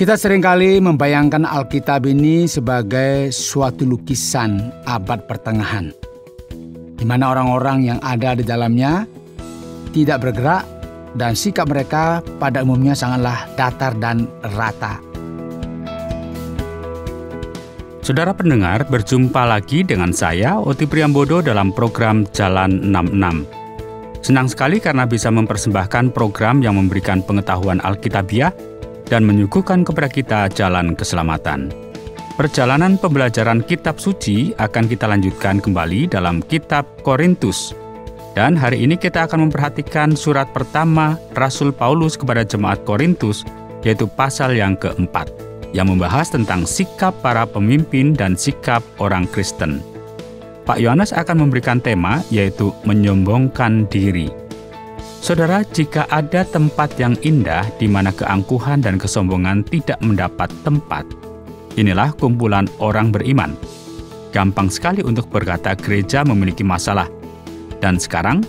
Kita seringkali membayangkan Alkitab ini sebagai suatu lukisan abad pertengahan, di mana orang-orang yang ada di dalamnya tidak bergerak dan sikap mereka pada umumnya sangatlah datar dan rata. Saudara pendengar, berjumpa lagi dengan saya, Oti Priambodo, dalam program Jalan 66. Senang sekali karena bisa mempersembahkan program yang memberikan pengetahuan Alkitabiah dan menyuguhkan kepada kita jalan keselamatan. Perjalanan pembelajaran kitab suci akan kita lanjutkan kembali dalam kitab Korintus. Dan hari ini kita akan memperhatikan surat pertama Rasul Paulus kepada jemaat Korintus, yaitu pasal yang keempat, yang membahas tentang sikap para pemimpin dan sikap orang Kristen. Pak Yohanes akan memberikan tema, yaitu menyombongkan diri. Saudara, jika ada tempat yang indah di mana keangkuhan dan kesombongan tidak mendapat tempat, inilah kumpulan orang beriman. Gampang sekali untuk berkata gereja memiliki masalah. Dan sekarang,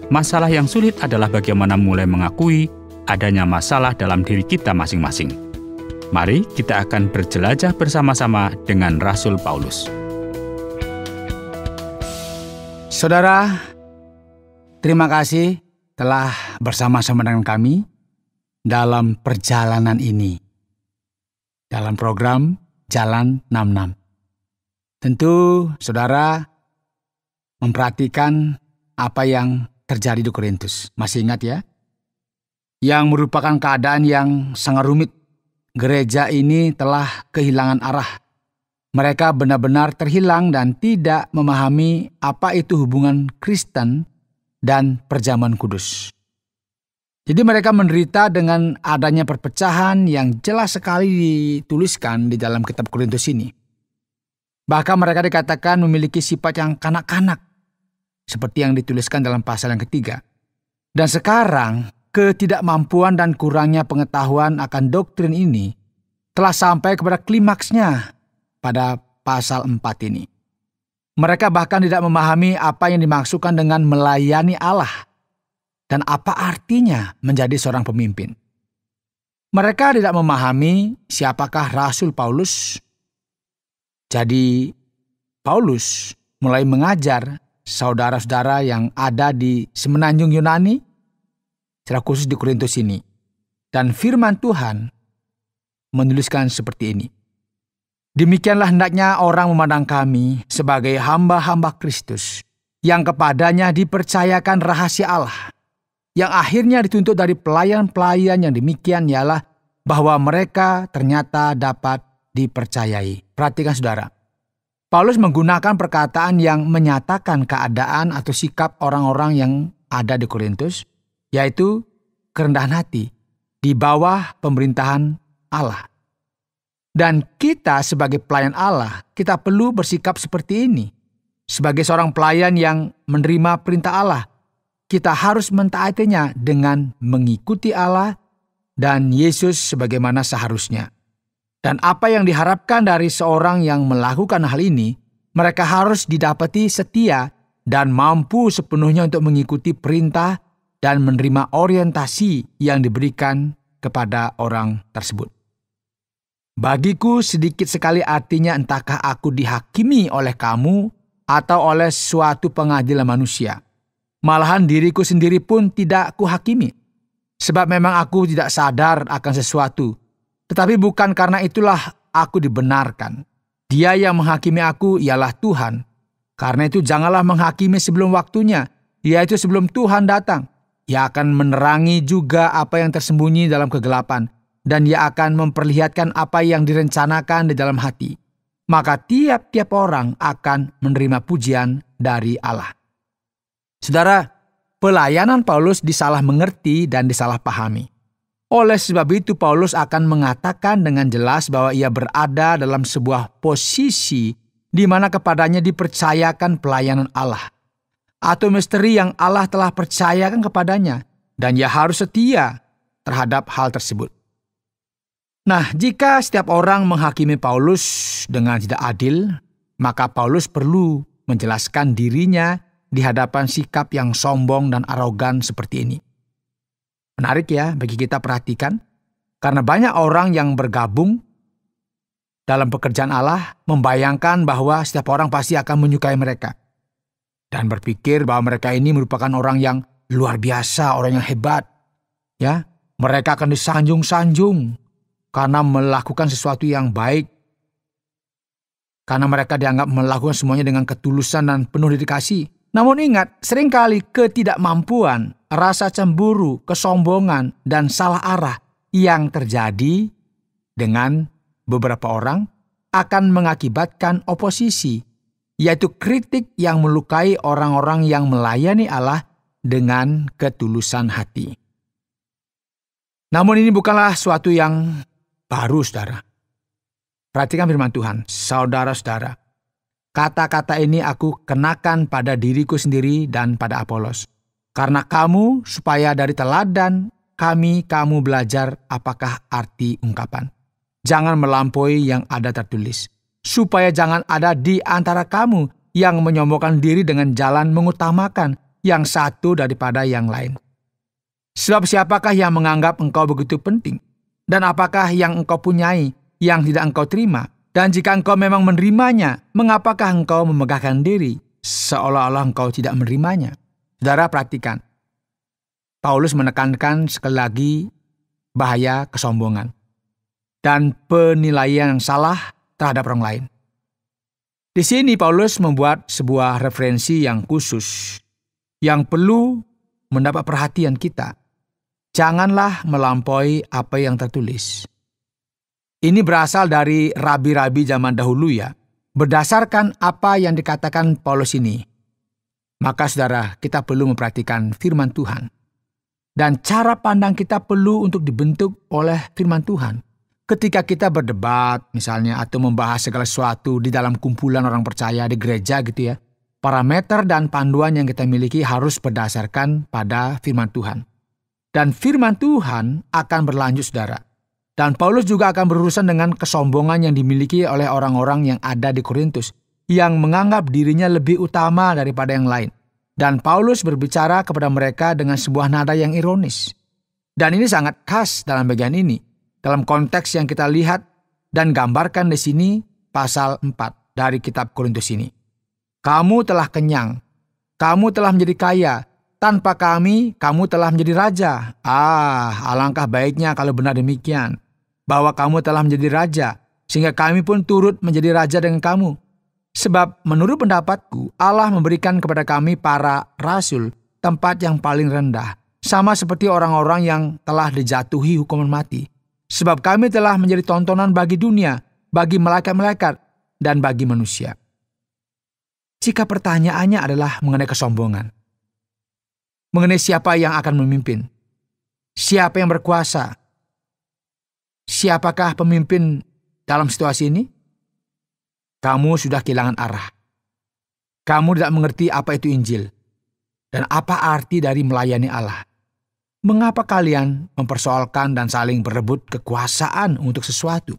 masalah yang sulit adalah bagaimana mulai mengakui adanya masalah dalam diri kita masing-masing. Mari kita akan berjelajah bersama-sama dengan Rasul Paulus. Saudara, terima kasih telah bersama-sama dengan kami dalam perjalanan ini, dalam program Jalan 66. Tentu saudara memperhatikan apa yang terjadi di Korintus. Masih ingat ya? Yang merupakan keadaan yang sangat rumit. Gereja ini telah kehilangan arah. Mereka benar-benar terhilang dan tidak memahami apa itu hubungan Kristen dan perjamuan kudus. Jadi mereka menderita dengan adanya perpecahan yang jelas sekali dituliskan di dalam kitab Korintus ini. Bahkan mereka dikatakan memiliki sifat yang kanak-kanak, seperti yang dituliskan dalam pasal yang ketiga. Dan sekarang, ketidakmampuan dan kurangnya pengetahuan akan doktrin ini telah sampai kepada klimaksnya pada pasal 4 ini. Mereka bahkan tidak memahami apa yang dimaksudkan dengan melayani Allah dan apa artinya menjadi seorang pemimpin. Mereka tidak memahami siapakah Rasul Paulus. Jadi, Paulus mulai mengajar saudara-saudara yang ada di semenanjung Yunani, secara khusus di Korintus ini. Dan firman Tuhan menuliskan seperti ini. Demikianlah hendaknya orang memandang kami sebagai hamba-hamba Kristus, yang kepadanya dipercayakan rahasia Allah, yang akhirnya dituntut dari pelayan-pelayan yang demikian ialah bahwa mereka ternyata dapat dipercayai. Perhatikan saudara, Paulus menggunakan perkataan yang menyatakan keadaan atau sikap orang-orang yang ada di Korintus, yaitu kerendahan hati di bawah pemerintahan Allah. Dan kita sebagai pelayan Allah, kita perlu bersikap seperti ini. Sebagai seorang pelayan yang menerima perintah Allah, kita harus mentaatinya dengan mengikuti Allah dan Yesus sebagaimana seharusnya. Dan apa yang diharapkan dari seorang yang melakukan hal ini, mereka harus didapati setia dan mampu sepenuhnya untuk mengikuti perintah dan menerima orientasi yang diberikan kepada orang tersebut. Bagiku sedikit sekali artinya entahkah aku dihakimi oleh kamu atau oleh suatu pengadilan manusia. Malahan diriku sendiri pun tidak kuhakimi. Sebab memang aku tidak sadar akan sesuatu. Tetapi bukan karena itulah aku dibenarkan. Dia yang menghakimi aku ialah Tuhan. Karena itu janganlah menghakimi sebelum waktunya, yaitu sebelum Tuhan datang. Ia akan menerangi juga apa yang tersembunyi dalam kegelapan. Dan ia akan memperlihatkan apa yang direncanakan di dalam hati. Maka tiap-tiap orang akan menerima pujian dari Allah. Saudara, pelayanan Paulus disalah mengerti dan disalahpahami. Oleh sebab itu Paulus akan mengatakan dengan jelas bahwa ia berada dalam sebuah posisi di mana kepadanya dipercayakan pelayanan Allah. Atau misteri yang Allah telah percayakan kepadanya. Dan ia harus setia terhadap hal tersebut. Nah, jika setiap orang menghakimi Paulus dengan tidak adil, maka Paulus perlu menjelaskan dirinya di hadapan sikap yang sombong dan arogan seperti ini. Menarik ya bagi kita perhatikan. Karena banyak orang yang bergabung dalam pekerjaan Allah membayangkan bahwa setiap orang pasti akan menyukai mereka. Dan berpikir bahwa mereka ini merupakan orang yang luar biasa, orang yang hebat. Ya, mereka akan disanjung-sanjung karena melakukan sesuatu yang baik. Karena mereka dianggap melakukan semuanya dengan ketulusan dan penuh dedikasi. Namun ingat, seringkali ketidakmampuan, rasa cemburu, kesombongan, dan salah arah yang terjadi dengan beberapa orang akan mengakibatkan oposisi, yaitu kritik yang melukai orang-orang yang melayani Allah dengan ketulusan hati. Namun ini bukanlah suatu yang baru, saudara. Perhatikan firman Tuhan, saudara-saudara. Kata-kata ini aku kenakan pada diriku sendiri dan pada Apolos. Karena kamu, supaya dari teladan kamu belajar apakah arti ungkapan. Jangan melampaui yang ada tertulis. Supaya jangan ada di antara kamu yang menyombongkan diri dengan jalan mengutamakan yang satu daripada yang lain. Sebab siapakah yang menganggap engkau begitu penting? Dan apakah yang engkau punyai yang tidak engkau terima? Dan jika engkau memang menerimanya, mengapakah engkau memegahkan diri seolah-olah engkau tidak menerimanya? Saudara, perhatikan. Paulus menekankan sekali lagi bahaya kesombongan dan penilaian yang salah terhadap orang lain. Di sini Paulus membuat sebuah referensi yang khusus yang perlu mendapat perhatian kita. Janganlah melampaui apa yang tertulis. Ini berasal dari rabi-rabi zaman dahulu ya. Berdasarkan apa yang dikatakan Paulus ini, maka saudara, kita perlu memperhatikan firman Tuhan. Dan cara pandang kita perlu untuk dibentuk oleh firman Tuhan. Ketika kita berdebat misalnya atau membahas segala sesuatu di dalam kumpulan orang percaya di gereja gitu ya, parameter dan panduan yang kita miliki harus berdasarkan pada firman Tuhan. Dan firman Tuhan akan berlanjut, saudara. Dan Paulus juga akan berurusan dengan kesombongan yang dimiliki oleh orang-orang yang ada di Korintus, yang menganggap dirinya lebih utama daripada yang lain. Dan Paulus berbicara kepada mereka dengan sebuah nada yang ironis. Dan ini sangat khas dalam bagian ini, dalam konteks yang kita lihat dan gambarkan di sini pasal 4 dari kitab Korintus ini. Kamu telah kenyang, kamu telah menjadi kaya, tanpa kami, kamu telah menjadi raja. Alangkah baiknya kalau benar demikian, bahwa kamu telah menjadi raja, sehingga kami pun turut menjadi raja dengan kamu. Sebab menurut pendapatku, Allah memberikan kepada kami para rasul tempat yang paling rendah, sama seperti orang-orang yang telah dijatuhi hukuman mati. Sebab kami telah menjadi tontonan bagi dunia, bagi malaikat-malaikat, dan bagi manusia. Jika pertanyaannya adalah mengenai kesombongan, mengenai siapa yang akan memimpin, siapa yang berkuasa, siapakah pemimpin dalam situasi ini? Kamu sudah kehilangan arah. Kamu tidak mengerti apa itu Injil dan apa arti dari melayani Allah. Mengapa kalian mempersoalkan dan saling berebut kekuasaan untuk sesuatu?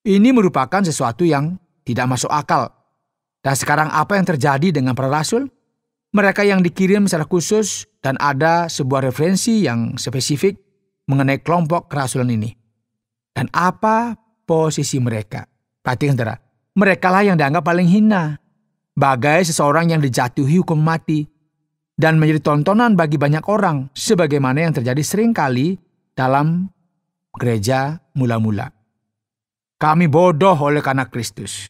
Ini merupakan sesuatu yang tidak masuk akal. Dan sekarang apa yang terjadi dengan para rasul? Mereka yang dikirim secara khusus dan ada sebuah referensi yang spesifik mengenai kelompok kerasulan ini. Dan apa posisi mereka? Perhatikan saudara, mereka lah yang dianggap paling hina. Bagai seseorang yang dijatuhi hukum mati dan menjadi tontonan bagi banyak orang, sebagaimana yang terjadi seringkali dalam gereja mula-mula. Kami bodoh oleh karena Kristus.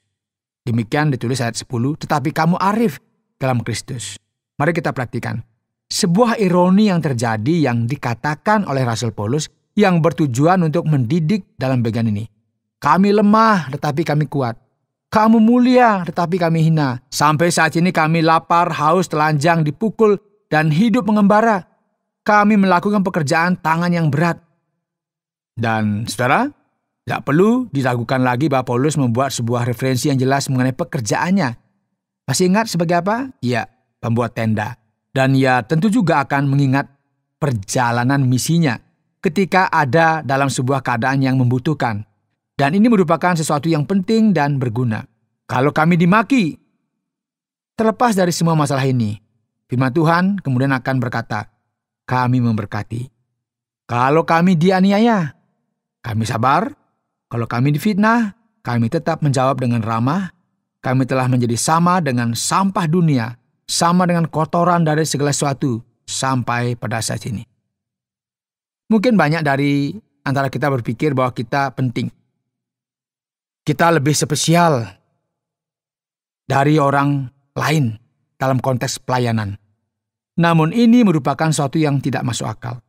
Demikian ditulis ayat 10, tetapi kamu arif dalam Kristus. Mari kita perhatikan. Sebuah ironi yang terjadi yang dikatakan oleh Rasul Paulus yang bertujuan untuk mendidik dalam bagian ini. Kami lemah tetapi kami kuat. Kamu mulia tetapi kami hina. Sampai saat ini kami lapar, haus, telanjang, dipukul, dan hidup mengembara. Kami melakukan pekerjaan tangan yang berat. Dan saudara, tidak perlu diragukan lagi bahwa Paulus membuat sebuah referensi yang jelas mengenai pekerjaannya. Masih ingat sebagai apa? Ya, pembuat tenda. Dan ia tentu juga akan mengingat perjalanan misinya ketika ada dalam sebuah keadaan yang membutuhkan. Dan ini merupakan sesuatu yang penting dan berguna. Kalau kami dimaki, terlepas dari semua masalah ini, firman Tuhan kemudian akan berkata, kami memberkati. Kalau kami dianiaya, Kami sabar. Kalau kami difitnah, kami tetap menjawab dengan ramah. Kami telah menjadi sama dengan sampah dunia, sama dengan kotoran dari segala sesuatu sampai pada saat ini. Mungkin banyak dari antara kita berpikir bahwa kita penting. Kita lebih spesial dari orang lain dalam konteks pelayanan. Namun ini merupakan sesuatu yang tidak masuk akal.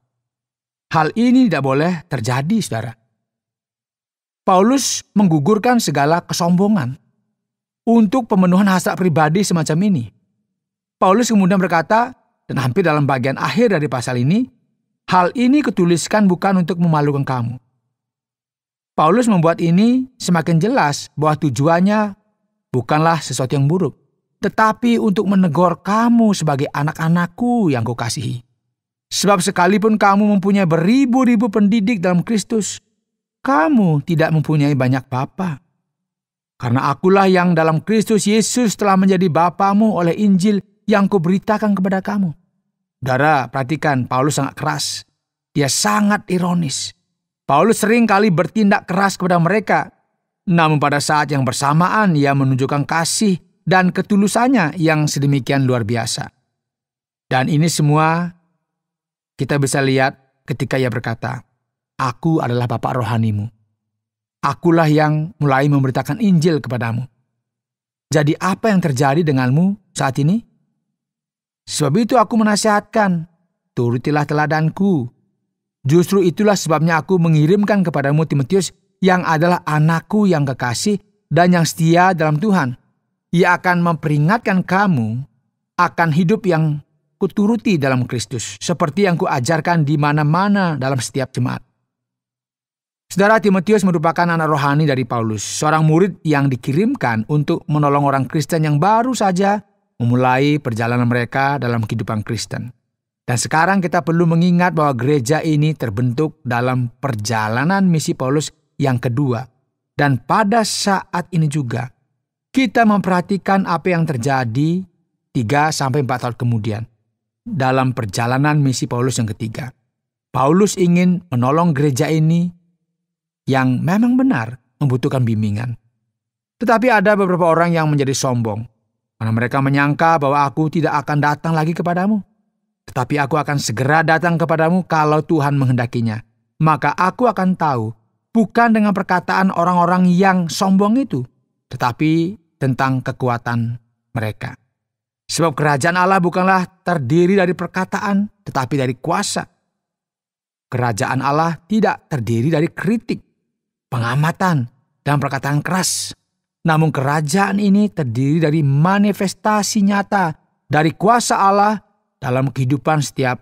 Hal ini tidak boleh terjadi, saudara. Paulus menggugurkan segala kesombongan untuk pemenuhan hasrat pribadi semacam ini. Paulus kemudian berkata, dan hampir dalam bagian akhir dari pasal ini, hal ini kutuliskan bukan untuk memalukan kamu. Paulus membuat ini semakin jelas bahwa tujuannya bukanlah sesuatu yang buruk, tetapi untuk menegur kamu sebagai anak-anakku yang kukasihi. Sebab sekalipun kamu mempunyai beribu-ribu pendidik dalam Kristus, kamu tidak mempunyai banyak bapa. Karena akulah yang dalam Kristus Yesus telah menjadi bapamu oleh Injil yang kuberitakan kepada kamu. Saudara, perhatikan, Paulus sangat keras. Dia sangat ironis. Paulus sering kali bertindak keras kepada mereka. Namun pada saat yang bersamaan, ia menunjukkan kasih dan ketulusannya yang sedemikian luar biasa. Dan ini semua kita bisa lihat ketika ia berkata, Aku adalah Bapak rohanimu. Akulah yang mulai memberitakan Injil kepadamu. Jadi apa yang terjadi denganmu saat ini? Sebab itu aku menasihatkan, turutilah teladanku. Justru itulah sebabnya aku mengirimkan kepadamu Timotius yang adalah anakku yang kekasih dan yang setia dalam Tuhan. Ia akan memperingatkan kamu akan hidup yang kuturuti dalam Kristus, seperti yang kuajarkan di mana-mana dalam setiap jemaat. Saudara, Timotius merupakan anak rohani dari Paulus, seorang murid yang dikirimkan untuk menolong orang Kristen yang baru saja memulai perjalanan mereka dalam kehidupan Kristen. Dan sekarang kita perlu mengingat bahwa gereja ini terbentuk dalam perjalanan misi Paulus yang kedua. Dan pada saat ini juga, kita memperhatikan apa yang terjadi 3-4 tahun kemudian dalam perjalanan misi Paulus yang ketiga. Paulus ingin menolong gereja ini yang memang benar membutuhkan bimbingan. Tetapi ada beberapa orang yang menjadi sombong, karena mereka menyangka bahwa aku tidak akan datang lagi kepadamu. Tetapi aku akan segera datang kepadamu kalau Tuhan menghendakinya. Maka aku akan tahu, bukan dengan perkataan orang-orang yang sombong itu, tetapi tentang kekuatan mereka. Sebab kerajaan Allah bukanlah terdiri dari perkataan, tetapi dari kuasa. Kerajaan Allah tidak terdiri dari kritik, pengamatan, dan perkataan keras. Namun kerajaan ini terdiri dari manifestasi nyata dari kuasa Allah dalam kehidupan setiap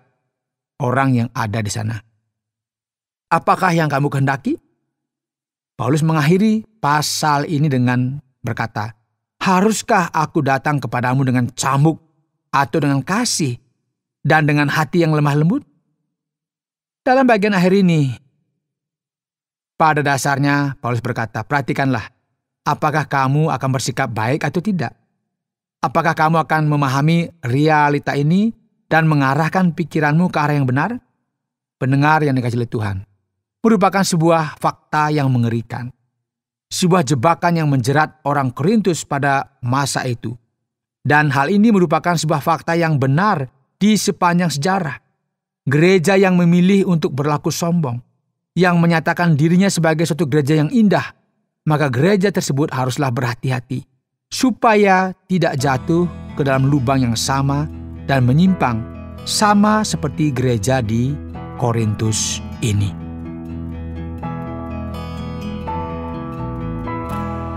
orang yang ada di sana. Apakah yang kamu kehendaki? Paulus mengakhiri pasal ini dengan berkata, haruskah aku datang kepadamu dengan cambuk atau dengan kasih dan dengan hati yang lemah lembut? Dalam bagian akhir ini, pada dasarnya Paulus berkata, perhatikanlah, apakah kamu akan bersikap baik atau tidak? Apakah kamu akan memahami realita ini dan mengarahkan pikiranmu ke arah yang benar? Pendengar yang dikasihi oleh Tuhan, merupakan sebuah fakta yang mengerikan. Sebuah jebakan yang menjerat orang Korintus pada masa itu. Dan hal ini merupakan sebuah fakta yang benar di sepanjang sejarah. Gereja yang memilih untuk berlaku sombong, yang menyatakan dirinya sebagai suatu gereja yang indah, maka gereja tersebut haruslah berhati-hati supaya tidak jatuh ke dalam lubang yang sama dan menyimpang, sama seperti gereja di Korintus ini.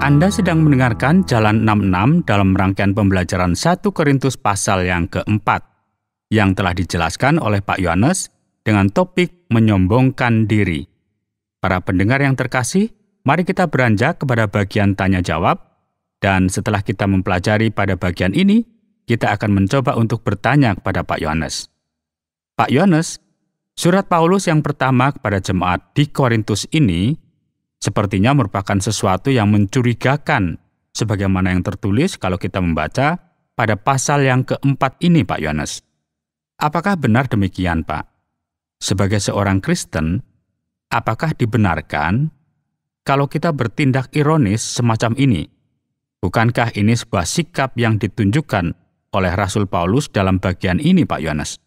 Anda sedang mendengarkan Jalan 66 dalam rangkaian pembelajaran 1 Korintus pasal yang keempat, yang telah dijelaskan oleh Pak Yohanes dengan topik menyombongkan diri. Para pendengar yang terkasih, mari kita beranjak kepada bagian tanya jawab, dan setelah kita mempelajari pada bagian ini, kita akan mencoba untuk bertanya kepada Pak Yohanes. Pak Yohanes, surat Paulus yang pertama kepada jemaat di Korintus ini sepertinya merupakan sesuatu yang mencurigakan, sebagaimana yang tertulis kalau kita membaca pada pasal yang keempat ini, Pak Yohanes. Apakah benar demikian, Pak? Sebagai seorang Kristen, apakah dibenarkan kalau kita bertindak ironis semacam ini? Bukankah ini sebuah sikap yang ditunjukkan oleh Rasul Paulus dalam bagian ini, Pak Yohanes?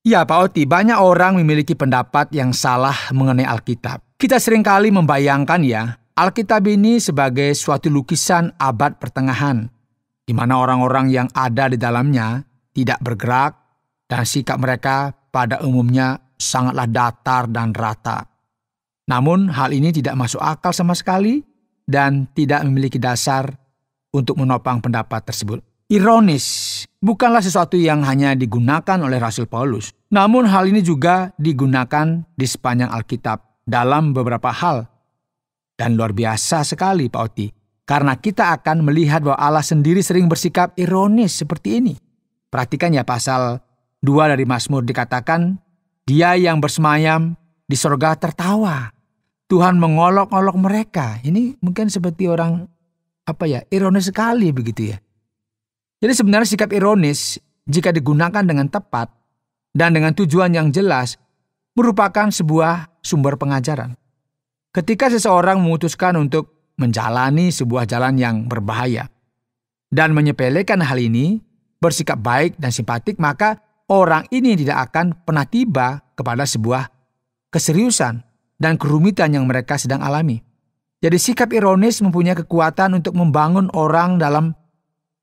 Ya, Pak Oti, banyak orang memiliki pendapat yang salah mengenai Alkitab. Kita seringkali membayangkan ya, Alkitab ini sebagai suatu lukisan abad pertengahan, di mana orang-orang yang ada di dalamnya tidak bergerak dan sikap mereka pada umumnya sangatlah datar dan rata. Namun hal ini tidak masuk akal sama sekali dan tidak memiliki dasar untuk menopang pendapat tersebut. Ironis bukanlah sesuatu yang hanya digunakan oleh Rasul Paulus, namun hal ini juga digunakan di sepanjang Alkitab dalam beberapa hal. Dan luar biasa sekali, Pak Oti, karena kita akan melihat bahwa Allah sendiri sering bersikap ironis seperti ini. Perhatikan ya pasal 2 dari Mazmur dikatakan, Dia yang bersemayam di sorga tertawa. Tuhan mengolok-olok mereka. Ini mungkin seperti orang ironis sekali begitu ya. Jadi sebenarnya sikap ironis jika digunakan dengan tepat dan dengan tujuan yang jelas merupakan sebuah sumber pengajaran. Ketika seseorang memutuskan untuk menjalani sebuah jalan yang berbahaya dan menyepelekan hal ini, bersikap baik dan simpatik, maka orang ini tidak akan pernah tiba kepada sebuah keseriusan dan kerumitan yang mereka sedang alami. Jadi sikap ironis mempunyai kekuatan untuk membangun orang dalam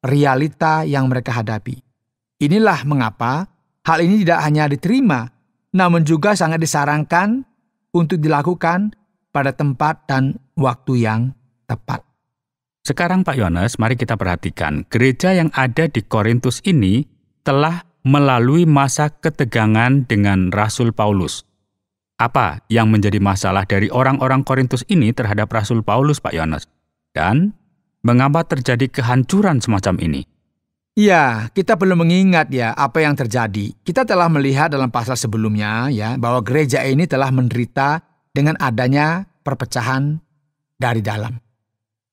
realita yang mereka hadapi. Inilah mengapa hal ini tidak hanya diterima, namun juga sangat disarankan untuk dilakukan pada tempat dan waktu yang tepat. Sekarang Pak Yohanes, mari kita perhatikan. Gereja yang ada di Korintus ini telah melalui masa ketegangan dengan Rasul Paulus. Apa yang menjadi masalah dari orang-orang Korintus ini terhadap Rasul Paulus, Pak Yohanes? Dan mengapa terjadi kehancuran semacam ini? Ya, kita perlu mengingat ya apa yang terjadi. Kita telah melihat dalam pasal sebelumnya ya bahwa gereja ini telah menderita dengan adanya perpecahan dari dalam.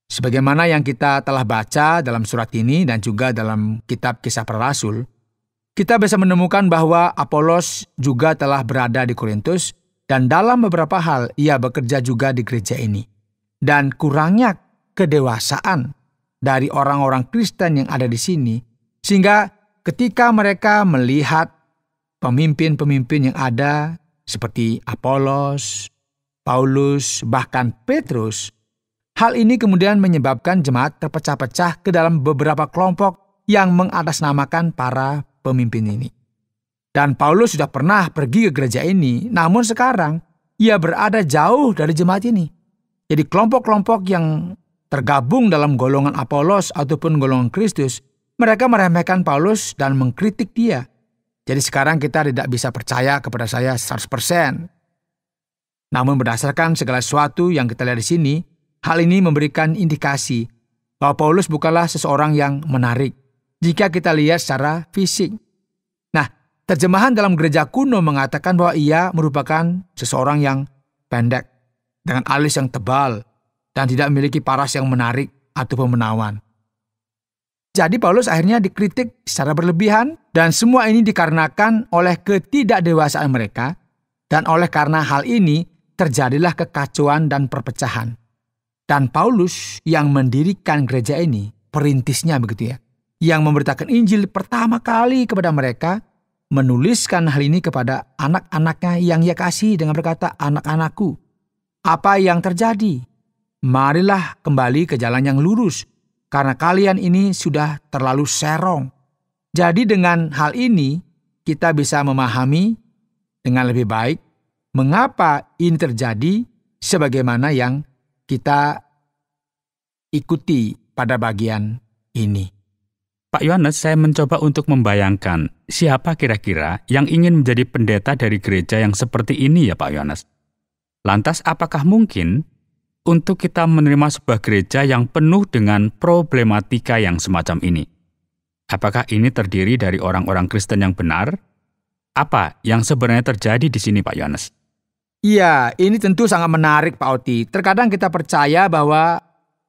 Sebagaimana yang kita telah baca dalam surat ini dan juga dalam kitab Kisah Para Rasul, kita bisa menemukan bahwa Apolos juga telah berada di Korintus dan dalam beberapa hal ia bekerja juga di gereja ini. Dan kurangnya kedewasaan dari orang-orang Kristen yang ada di sini, sehingga ketika mereka melihat pemimpin-pemimpin yang ada seperti Apolos, Paulus, bahkan Petrus, hal ini kemudian menyebabkan jemaat terpecah-pecah ke dalam beberapa kelompok yang mengatasnamakan para pemimpin ini. Dan Paulus sudah pernah pergi ke gereja ini, namun sekarang ia berada jauh dari jemaat ini. Jadi kelompok-kelompok yang tergabung dalam golongan Apolos ataupun golongan Kristus, mereka meremehkan Paulus dan mengkritik dia. Jadi sekarang kita tidak bisa percaya kepada saya 100%. Namun berdasarkan segala sesuatu yang kita lihat di sini, hal ini memberikan indikasi bahwa Paulus bukanlah seseorang yang menarik jika kita lihat secara fisik. Nah, terjemahan dalam gereja kuno mengatakan bahwa ia merupakan seseorang yang pendek, dengan alis yang tebal, dan tidak memiliki paras yang menarik ataupun menawan. Jadi Paulus akhirnya dikritik secara berlebihan, dan semua ini dikarenakan oleh ketidakdewasaan mereka, dan oleh karena hal ini terjadilah kekacauan dan perpecahan. Dan Paulus yang mendirikan gereja ini, perintisnya begitu ya, yang memberitakan Injil pertama kali kepada mereka, menuliskan hal ini kepada anak-anaknya yang ia kasih dengan berkata, "Anak-anakku, apa yang terjadi? Marilah kembali ke jalan yang lurus, karena kalian ini sudah terlalu serong." Jadi dengan hal ini, kita bisa memahami dengan lebih baik mengapa ini terjadi sebagaimana yang kita ikuti pada bagian ini. Pak Yohanes, saya mencoba untuk membayangkan siapa kira-kira yang ingin menjadi pendeta dari gereja yang seperti ini ya Pak Yohanes. Lantas apakah mungkin untuk kita menerima sebuah gereja yang penuh dengan problematika yang semacam ini? Apakah ini terdiri dari orang-orang Kristen yang benar? Apa yang sebenarnya terjadi di sini Pak Yohanes? Iya, ini tentu sangat menarik Pak Oti. Terkadang kita percaya bahwa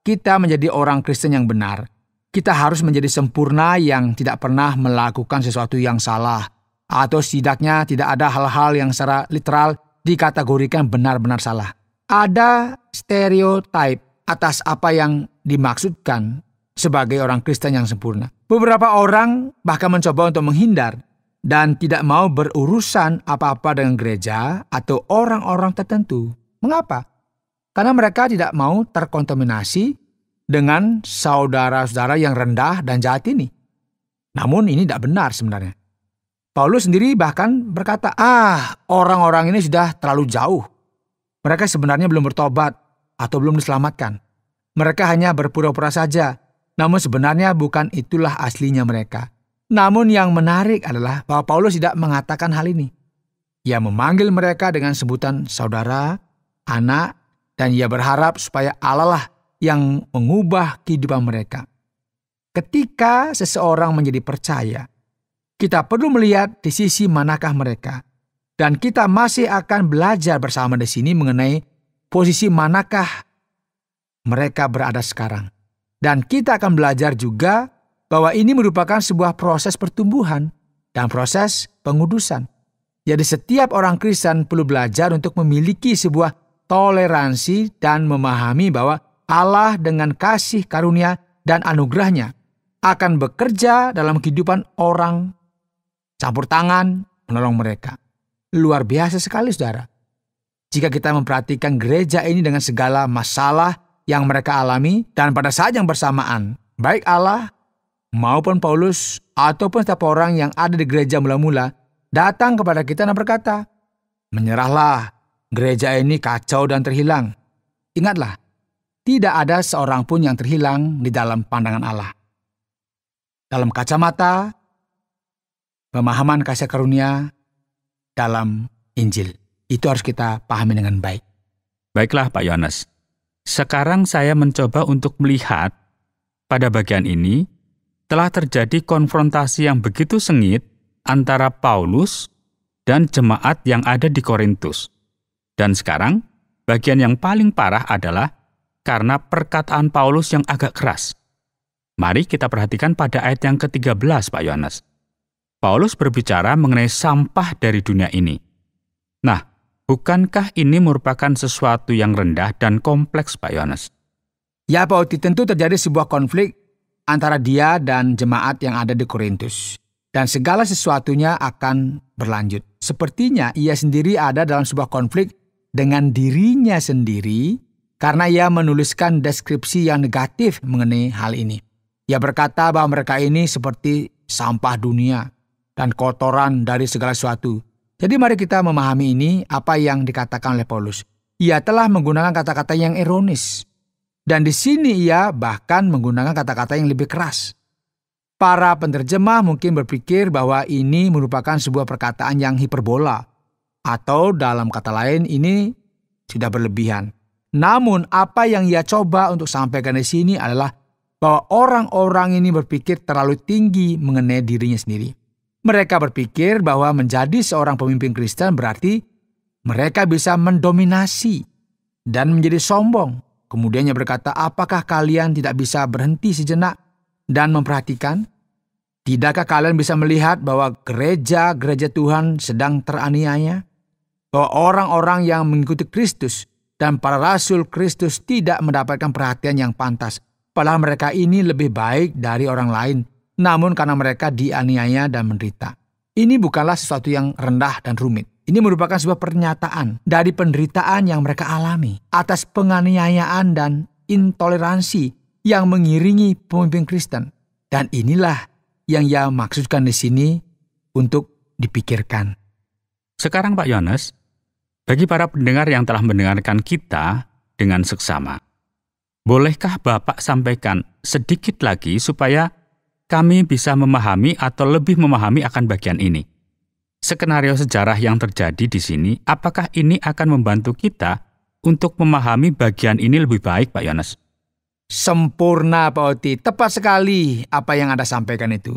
kita menjadi orang Kristen yang benar. Kita harus menjadi sempurna yang tidak pernah melakukan sesuatu yang salah. Atau setidaknya tidak ada hal-hal yang secara literal dikategorikan benar-benar salah. Ada stereotip atas apa yang dimaksudkan sebagai orang Kristen yang sempurna. Beberapa orang bahkan mencoba untuk menghindar dan tidak mau berurusan apa-apa dengan gereja atau orang-orang tertentu. Mengapa? Karena mereka tidak mau terkontaminasi dengan saudara-saudara yang rendah dan jahat ini. Namun ini tidak benar sebenarnya. Paulus sendiri bahkan berkata, orang-orang ini sudah terlalu jauh. Mereka sebenarnya belum bertobat atau belum diselamatkan. Mereka hanya berpura-pura saja, namun sebenarnya bukan itulah aslinya mereka. Namun yang menarik adalah bahwa Paulus tidak mengatakan hal ini. Ia memanggil mereka dengan sebutan saudara, anak, dan ia berharap supaya Allah lah yang mengubah kehidupan mereka. Ketika seseorang menjadi percaya, kita perlu melihat di sisi manakah mereka. Dan kita masih akan belajar bersama di sini mengenai posisi manakah mereka berada sekarang. Dan kita akan belajar juga bahwa ini merupakan sebuah proses pertumbuhan dan proses pengudusan. Jadi setiap orang Kristen perlu belajar untuk memiliki sebuah toleransi dan memahami bahwa Allah dengan kasih karunia dan anugerahnya akan bekerja dalam kehidupan orang, campur tangan, menolong mereka. Luar biasa sekali, saudara. Jika kita memperhatikan gereja ini dengan segala masalah yang mereka alami, dan pada saat yang bersamaan, baik Allah maupun Paulus ataupun setiap orang yang ada di gereja mula-mula datang kepada kita dan berkata, menyerahlah, gereja ini kacau dan terhilang. Ingatlah, tidak ada seorang pun yang terhilang di dalam pandangan Allah. Dalam kacamata pemahaman kasih karunia dalam Injil. Itu harus kita pahami dengan baik. Baiklah Pak Yohanes. Sekarang saya mencoba untuk melihat pada bagian ini telah terjadi konfrontasi yang begitu sengit antara Paulus dan jemaat yang ada di Korintus. Dan sekarang, bagian yang paling parah adalah karena perkataan Paulus yang agak keras. Mari kita perhatikan pada ayat yang ke-13, Pak Yohanes. Paulus berbicara mengenai sampah dari dunia ini. Nah, bukankah ini merupakan sesuatu yang rendah dan kompleks, Pak Yohanes? Ya, Pak Oti, tentu terjadi sebuah konflik antara dia dan jemaat yang ada di Korintus. Dan segala sesuatunya akan berlanjut. Sepertinya ia sendiri ada dalam sebuah konflik dengan dirinya sendiri karena ia menuliskan deskripsi yang negatif mengenai hal ini. Ia berkata bahwa mereka ini seperti sampah dunia dan kotoran dari segala sesuatu. Jadi mari kita memahami ini apa yang dikatakan oleh Paulus. Ia telah menggunakan kata-kata yang ironis. Dan di sini ia bahkan menggunakan kata-kata yang lebih keras. Para penerjemah mungkin berpikir bahwa ini merupakan sebuah perkataan yang hiperbola. Atau dalam kata lain ini sudah berlebihan. Namun apa yang ia coba untuk sampaikan di sini adalah bahwa orang-orang ini berpikir terlalu tinggi mengenai dirinya sendiri. Mereka berpikir bahwa menjadi seorang pemimpin Kristen berarti mereka bisa mendominasi dan menjadi sombong. Kemudian ia berkata, apakah kalian tidak bisa berhenti sejenak dan memperhatikan? Tidakkah kalian bisa melihat bahwa gereja-gereja Tuhan sedang teraniaya? Bahwa orang-orang yang mengikuti Kristus dan para rasul Kristus tidak mendapatkan perhatian yang pantas. Padahal mereka ini lebih baik dari orang lain. Namun karena mereka dianiaya dan menderita. Ini bukanlah sesuatu yang rendah dan rumit. Ini merupakan sebuah pernyataan dari penderitaan yang mereka alami atas penganiayaan dan intoleransi yang mengiringi pemimpin Kristen. Dan inilah yang ia maksudkan di sini untuk dipikirkan. Sekarang Pak Yohanes, bagi para pendengar yang telah mendengarkan kita dengan seksama, bolehkah Bapak sampaikan sedikit lagi supaya kami bisa memahami atau lebih memahami akan bagian ini? Skenario sejarah yang terjadi di sini, apakah ini akan membantu kita untuk memahami bagian ini lebih baik, Pak Yohanes? Sempurna, Pak Oti. Tepat sekali apa yang Anda sampaikan itu.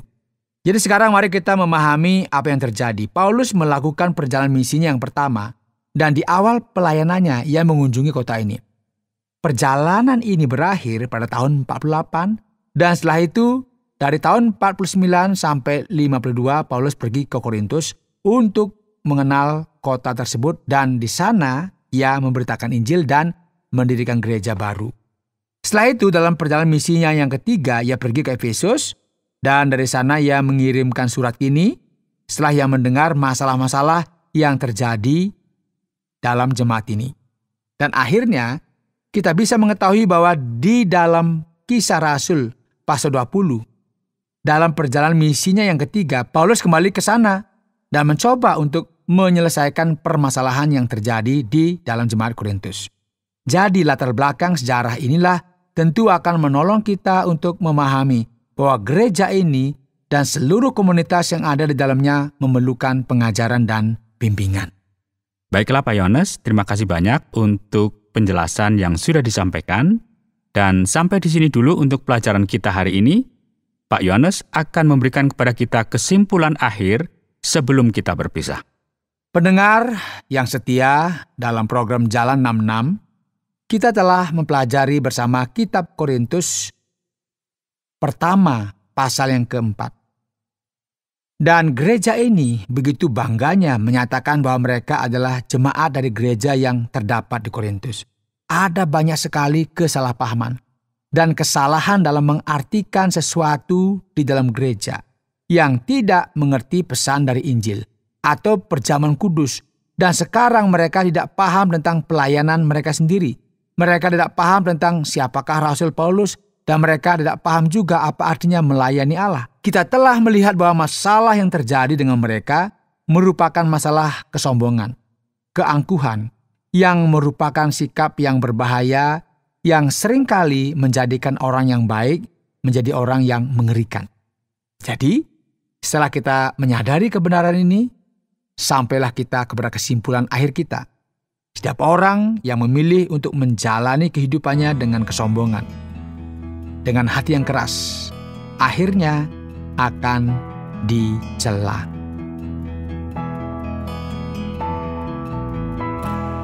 Jadi sekarang mari kita memahami apa yang terjadi. Paulus melakukan perjalanan misinya yang pertama, dan di awal pelayanannya ia mengunjungi kota ini. Perjalanan ini berakhir pada tahun 48, dan setelah itu dari tahun 49 sampai 52 Paulus pergi ke Korintus untuk mengenal kota tersebut dan di sana ia memberitakan Injil dan mendirikan gereja baru. Setelah itu dalam perjalanan misinya yang ketiga ia pergi ke Efesus dan dari sana ia mengirimkan surat ini setelah ia mendengar masalah-masalah yang terjadi dalam jemaat ini. Dan akhirnya kita bisa mengetahui bahwa di dalam Kisah Rasul pasal 20, dalam perjalanan misinya yang ketiga, Paulus kembali ke sana dan mencoba untuk menyelesaikan permasalahan yang terjadi di dalam jemaat Korintus. Jadi latar belakang sejarah inilah tentu akan menolong kita untuk memahami bahwa gereja ini dan seluruh komunitas yang ada di dalamnya memerlukan pengajaran dan bimbingan. Baiklah Pak Yones, terima kasih banyak untuk penjelasan yang sudah disampaikan. Dan sampai di sini dulu untuk pelajaran kita hari ini. Pak Yones akan memberikan kepada kita kesimpulan akhir sebelum kita berpisah. Pendengar yang setia dalam program Jalan 66, kita telah mempelajari bersama Kitab Korintus pertama pasal yang keempat. Dan gereja ini begitu bangganya menyatakan bahwa mereka adalah jemaat dari gereja yang terdapat di Korintus. Ada banyak sekali kesalahpahaman dan kesalahan dalam mengartikan sesuatu di dalam gereja yang tidak mengerti pesan dari Injil atau perjamuan kudus. Dan sekarang mereka tidak paham tentang pelayanan mereka sendiri. Mereka tidak paham tentang siapakah Rasul Paulus dan mereka tidak paham juga apa artinya melayani Allah. Kita telah melihat bahwa masalah yang terjadi dengan mereka merupakan masalah kesombongan, keangkuhan, yang merupakan sikap yang berbahaya yang seringkali menjadikan orang yang baik menjadi orang yang mengerikan. Jadi, setelah kita menyadari kebenaran ini, sampailah kita kepada kesimpulan akhir kita. Setiap orang yang memilih untuk menjalani kehidupannya dengan kesombongan, dengan hati yang keras, akhirnya akan dicela.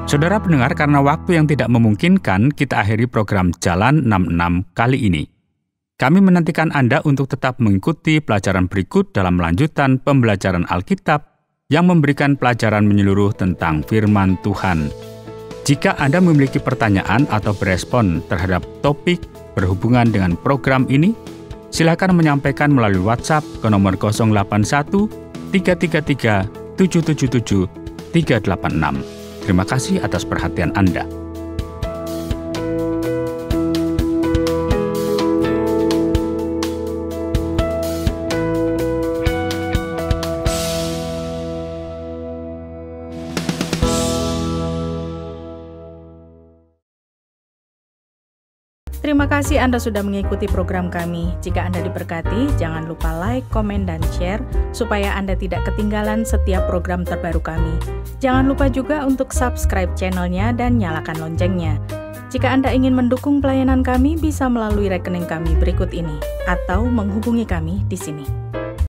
Saudara pendengar, karena waktu yang tidak memungkinkan, kita akhiri program Jalan 66 kali ini. Kami menantikan Anda untuk tetap mengikuti pelajaran berikut dalam lanjutan pembelajaran Alkitab yang memberikan pelajaran menyeluruh tentang firman Tuhan. Jika Anda memiliki pertanyaan atau berespon terhadap topik berhubungan dengan program ini, silakan menyampaikan melalui WhatsApp ke nomor 081 333 777 386. Terima kasih atas perhatian Anda. Terima kasih Anda sudah mengikuti program kami. Jika Anda diberkati, jangan lupa like, komen, dan share supaya Anda tidak ketinggalan setiap program terbaru kami. Jangan lupa juga untuk subscribe channelnya dan nyalakan loncengnya. Jika Anda ingin mendukung pelayanan kami, bisa melalui rekening kami berikut ini atau menghubungi kami di sini.